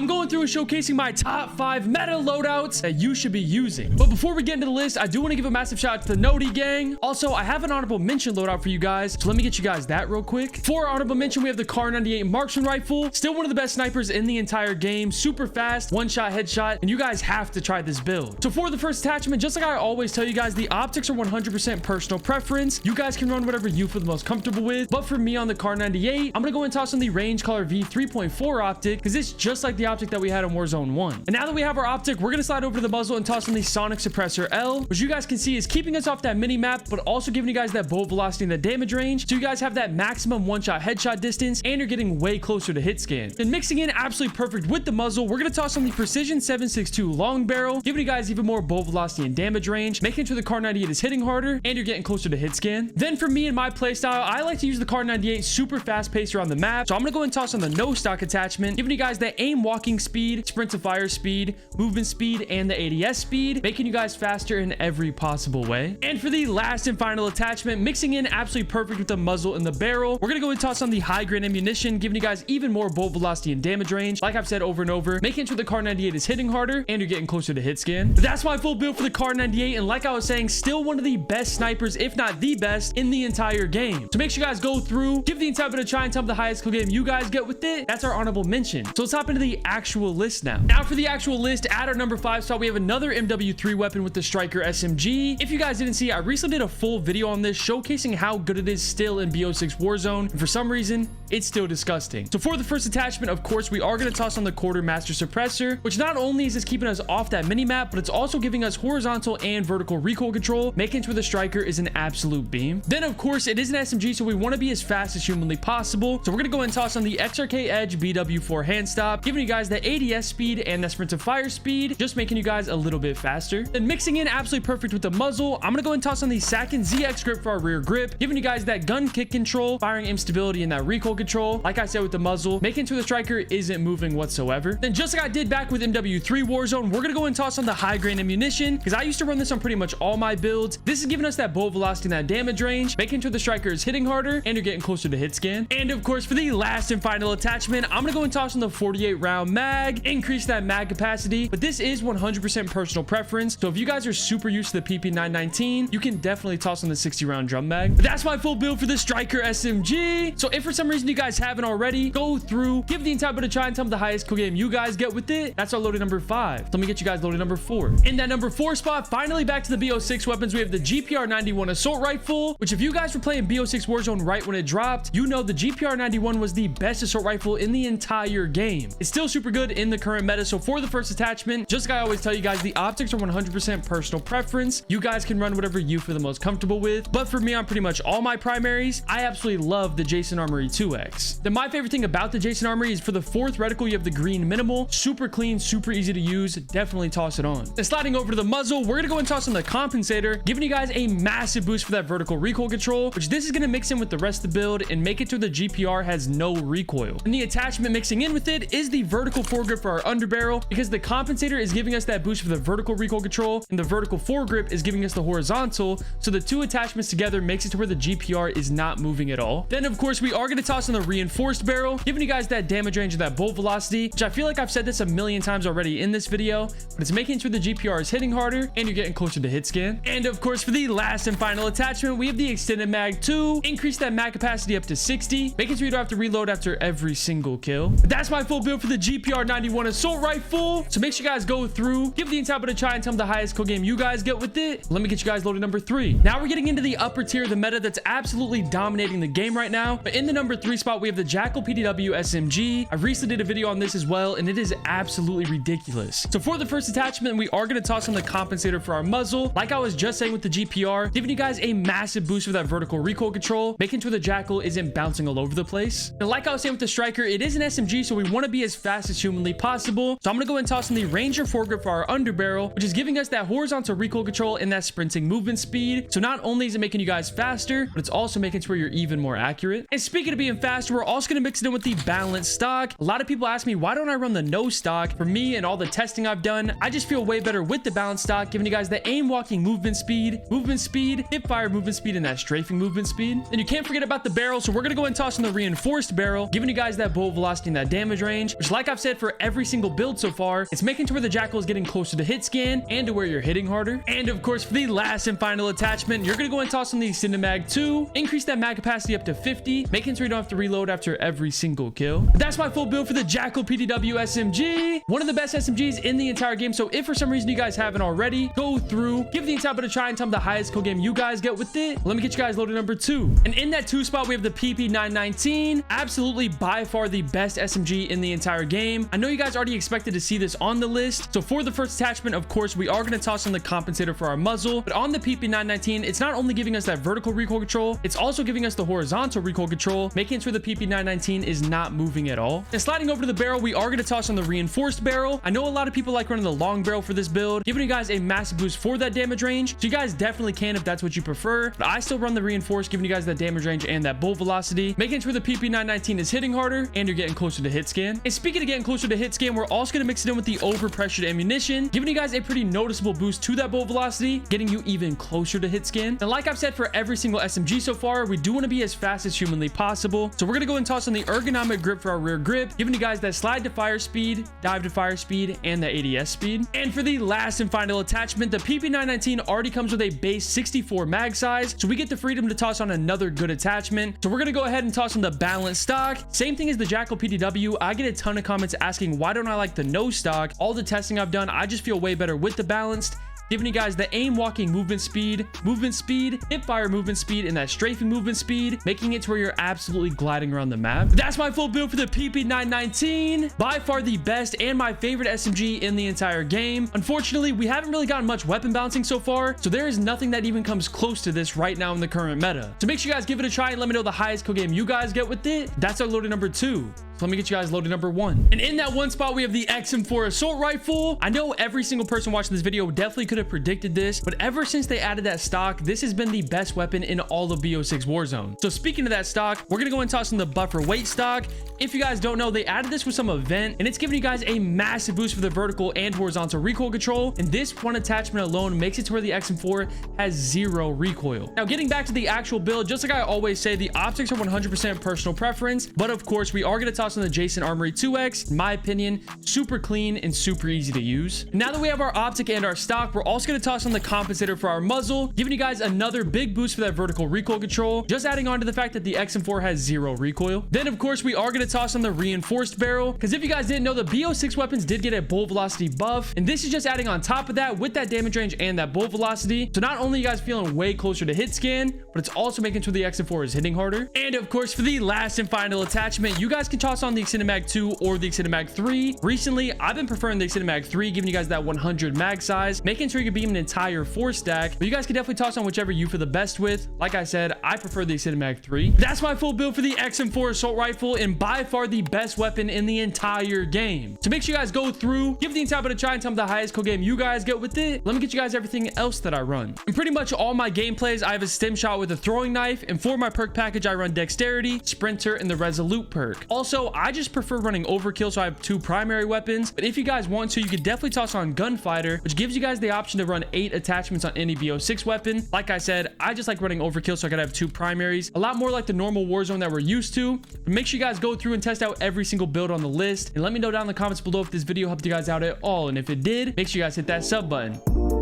I'm going through and showcasing my top 5 meta loadouts that you should be using. But before we get into the list, I do want to give a massive shout out to the Noti gang. Also, I have an honorable mention loadout for you guys, so let me get you guys that real quick. For our honorable mention, we have the Kar 98 marksman rifle. Still one of the best snipers in the entire game. Super fast, one-shot headshot, and you guys have to try this build. So for the first attachment, just like I always tell you guys, the optics are 100% personal preference. You guys can run whatever you feel the most comfortable with. But for me on the Kar 98, I'm gonna go and toss on the range color V3.4 optic, because it's just like the optic that we had in Warzone 1. And now that we have our optic, we're gonna slide over to the muzzle and toss on the sonic suppressor L, which you guys can see is keeping us off that mini map, but also giving you guys that bullet velocity and the damage range, so you guys have that maximum one-shot headshot distance, and you're getting way closer to hit scan. Then mixing in absolutely perfect with the muzzle, we're gonna toss on the precision 7.62 long barrel, giving you guys even more bullet velocity and damage range, making sure the Kar 98 is hitting harder, and you're getting closer to hit scan. Then for me and my playstyle, I like to use the Kar 98 super fast paced around the map, so I'm gonna go and toss on the no stock attachment, giving you guys that aim walking speed, sprint to fire speed, movement speed, and the ADS speed, making you guys faster in every possible way. And for the last and final attachment, mixing in absolutely perfect with the muzzle and the barrel, we're gonna go and toss on the high grain ammunition, giving you guys even more bullet velocity and damage range, like I've said over and over, making sure the Kar 98 is hitting harder and you're getting closer to hit scan. But that's my full build for the Kar 98, and like I was saying, still one of the best snipers, if not the best, in the entire game. So make sure you guys go through, give the entire bit a try, and tell me the highest kill game you guys get with it. That's our honorable mention. So let's hop into the actual list now. Now for the actual list, at our number 5 spot, we have another MW3 weapon with the Striker SMG. If you guys didn't see, I recently did a full video on this showcasing how good it is still in BO6 Warzone, and for some reason, it's still disgusting. So for the first attachment, of course, we are going to toss on the quartermaster suppressor, which not only is this keeping us off that mini map, but it's also giving us horizontal and vertical recoil control, making sure the Striker is an absolute beam. Then of course, it is an SMG, so we want to be as fast as humanly possible. So we're going to go and toss on the XRK Edge BW4 hand stop, giving you guys that ADS speed and that sprint to fire speed, just making you guys a little bit faster. Then mixing in absolutely perfect with the muzzle, I'm going to go and toss on the Sakin ZX grip for our rear grip, giving you guys that gun kick control, firing aim stability, and that recoil control, like I said with the muzzle, making sure the Striker isn't moving whatsoever. Then just like I did back with MW3 Warzone, we're going to go and toss on the high grain ammunition, because I used to run this on pretty much all my builds. This is giving us that bullet velocity and that damage range, making sure the Striker is hitting harder and you're getting closer to hit scan. And of course, for the last and final attachment, I'm going to go and toss on the 48 round mag, increase that mag capacity, but this is 100% personal preference. So if you guys are super used to the PP919, you can definitely toss on the 60 round drum mag. But that's my full build for the Striker SMG. So if for some reason you guys haven't already, go through, give the entire bit a try, and tell me the highest kill game you guys get with it. That's our loaded number 5. Let me get you guys loaded number 4. In that number 4 spot, finally back to the BO6 weapons, we have the GPR91 assault rifle, which if you guys were playing BO6 Warzone right when it dropped, you know the GPR91 was the best assault rifle in the entire game. It's still super good in the current meta. So for the first attachment, just like I always tell you guys, the optics are 100% personal preference. You guys can run whatever you feel the most comfortable with, but for me, on pretty much all my primaries, I absolutely love the Jason Armory 2X. Then my favorite thing about the Jason Armory is for the 4th reticle, you have the green minimal, super clean, super easy to use, definitely toss it on. Then sliding over to the muzzle, we're gonna go and toss on the compensator, giving you guys a massive boost for that vertical recoil control, which this is gonna mix in with the rest of the build and make it to the GPR has no recoil. And the attachment mixing in with it is the vertical foregrip for our underbarrel, because the compensator is giving us that boost for the vertical recoil control and the vertical foregrip is giving us the horizontal, so the two attachments together makes it to where the GPR is not moving at all. Then of course, we are going to toss on the reinforced barrel, giving you guys that damage range and that bullet velocity, which I feel like I've said this a million times already in this video, but it's making sure the GPR is hitting harder and you're getting closer to hit scan. And of course, for the last and final attachment, we have the extended mag 2, increase that mag capacity up to 60, making sure you don't have to reload after every single kill. But that's my full build for the GPR91 assault rifle. So make sure you guys go through, give the entire bit a try, and tell me the highest kill game you guys get with it. Let me get you guys loaded number 3. Now we're getting into the upper tier of the meta that's absolutely dominating the game right now. But in the number 3 spot, we have the Jackal PDW SMG. I recently did a video on this as well, and it is absolutely ridiculous. So for the first attachment, we are going to toss on the compensator for our muzzle, like I was just saying with the GPR, giving you guys a massive boost for that vertical recoil control, making sure the Jackal isn't bouncing all over the place. And like I was saying with the Striker, it is an SMG, so we want to be as fast as humanly possible. So I'm going to go and toss in the Ranger foregrip for our underbarrel, which is giving us that horizontal recoil control and that sprinting movement speed. So not only is it making you guys faster, but it's also making it to where you're even more accurate. And speaking of being it faster, we're also going to mix it in with the balanced stock. A lot of people ask me, why don't I run the no stock? For me and all the testing I've done, I just feel way better with the balanced stock, giving you guys the aim walking movement speed, hip fire movement speed, and that strafing movement speed. And you can't forget about the barrel, so we're going to go and toss in the reinforced barrel, giving you guys that bullet velocity and that damage range, which, like I've said for every single build so far, it's making to where the Jackal is getting closer to hit scan and to where you're hitting harder. And of course, for the last and final attachment, you're going to go and toss in the extended mag 2, increase that mag capacity up to 50, making sure you don't have to reload after every single kill. But that's my full build for the Jackal PDW SMG, one of the best SMGs in the entire game. So if for some reason you guys haven't already, go through, give the entire bit a try, and tell me the highest kill game you guys get with it. Let me get you guys loaded number 2. And in that 2 spot, we have the PP919, absolutely by far the best SMG in the entire game. I know you guys already expected to see this on the list. So for the first attachment, of course, we are going to toss in the compensator for our muzzle. But on the PP919, it's not only giving us that vertical recoil control, it's also giving us the horizontal recoil control, making sure the PP919 is not moving at all. And sliding over to the barrel, we are going to toss on the reinforced barrel. I know a lot of people like running the long barrel for this build, giving you guys a massive boost for that damage range. So you guys definitely can if that's what you prefer. But I still run the reinforced, giving you guys that damage range and that bullet velocity, making sure the PP919 is hitting harder and you're getting closer to hit scan. And speaking of getting closer to hit scan, we're also going to mix it in with the overpressured ammunition, giving you guys a pretty noticeable boost to that bullet velocity, getting you even closer to hit scan. And like I've said for every single SMG so far, we do want to be as fast as humanly possible. So we're going to go and toss on the ergonomic grip for our rear grip, giving you guys that slide to fire speed, dive to fire speed, and the ADS speed. And for the last and final attachment, the PP919 already comes with a base 64 mag size, so we get the freedom to toss on another good attachment. So we're going to go ahead and toss on the balanced stock. Same thing as the Jackal PDW. I get a ton of comments asking, why don't I like the no stock? All the testing I've done, I just feel way better with the balanced, giving you guys the aim walking movement speed, hip fire movement speed, and that strafing movement speed, making it to where you're absolutely gliding around the map. That's my full build for the PP919, by far the best and my favorite SMG in the entire game. Unfortunately, we haven't really gotten much weapon balancing so far, so there is nothing that even comes close to this right now in the current meta. So make sure you guys give it a try and let me know the highest kill game you guys get with it. That's our loaded number 2. So let me get you guys loaded number 1. And in that 1 spot, we have the XM4 assault rifle. I know every single person watching this video definitely could have predicted this, but ever since they added that stock, this has been the best weapon in all of BO6 Warzone. So speaking of that stock, we're gonna go and toss in the buffer weight stock. If you guys don't know, they added this with some event, and it's giving you guys a massive boost for the vertical and horizontal recoil control. And this one attachment alone makes it to where the XM4 has 0 recoil. Now, getting back to the actual build, just like I always say, the optics are 100% personal preference, but of course, we are gonna toss in the Jason Armory 2X. In my opinion, super clean and super easy to use. Now that we have our optic and our stock, we're also going to toss on the compensator for our muzzle, giving you guys another big boost for that vertical recoil control, just adding on to the fact that the XM4 has 0 recoil. Then of course, we are going to toss on the reinforced barrel, because if you guys didn't know, the BO6 weapons did get a bullet velocity buff, and this is just adding on top of that with that damage range and that bullet velocity. So not only are you guys feeling way closer to hit scan, but it's also making sure the XM4 is hitting harder. And of course, for the last and final attachment, you guys can toss on the extended mag 2 or the extended mag 3. Recently, I've been preferring the extended mag 3, giving you guys that 100 mag size, making sure you can beam an entire 4 stack, but you guys can definitely toss on whichever you feel the best with. Like I said, I prefer the extended mag 3. That's my full build for the XM4 assault rifle, and by far the best weapon in the entire game. So make sure you guys go through, give the entire bit a try, and tell me the highest kill game you guys get with it. Let me get you guys everything else that I run. In pretty much all my gameplays, I have a stim shot with a throwing knife, and for my perk package, I run dexterity, sprinter, and the resolute perk. Also, I just prefer running overkill, so I have 2 primary weapons, but if you guys want to, you could definitely toss on gunfighter, which gives you guys the option to run 8 attachments on any BO6 weapon. Like I said, I just like running overkill, so I gotta have 2 primaries, a lot more like the normal Warzone that we're used to. But make sure you guys go through and test out every single build on the list, and let me know down in the comments below if this video helped you guys out at all, and if it did, make sure you guys hit that sub button.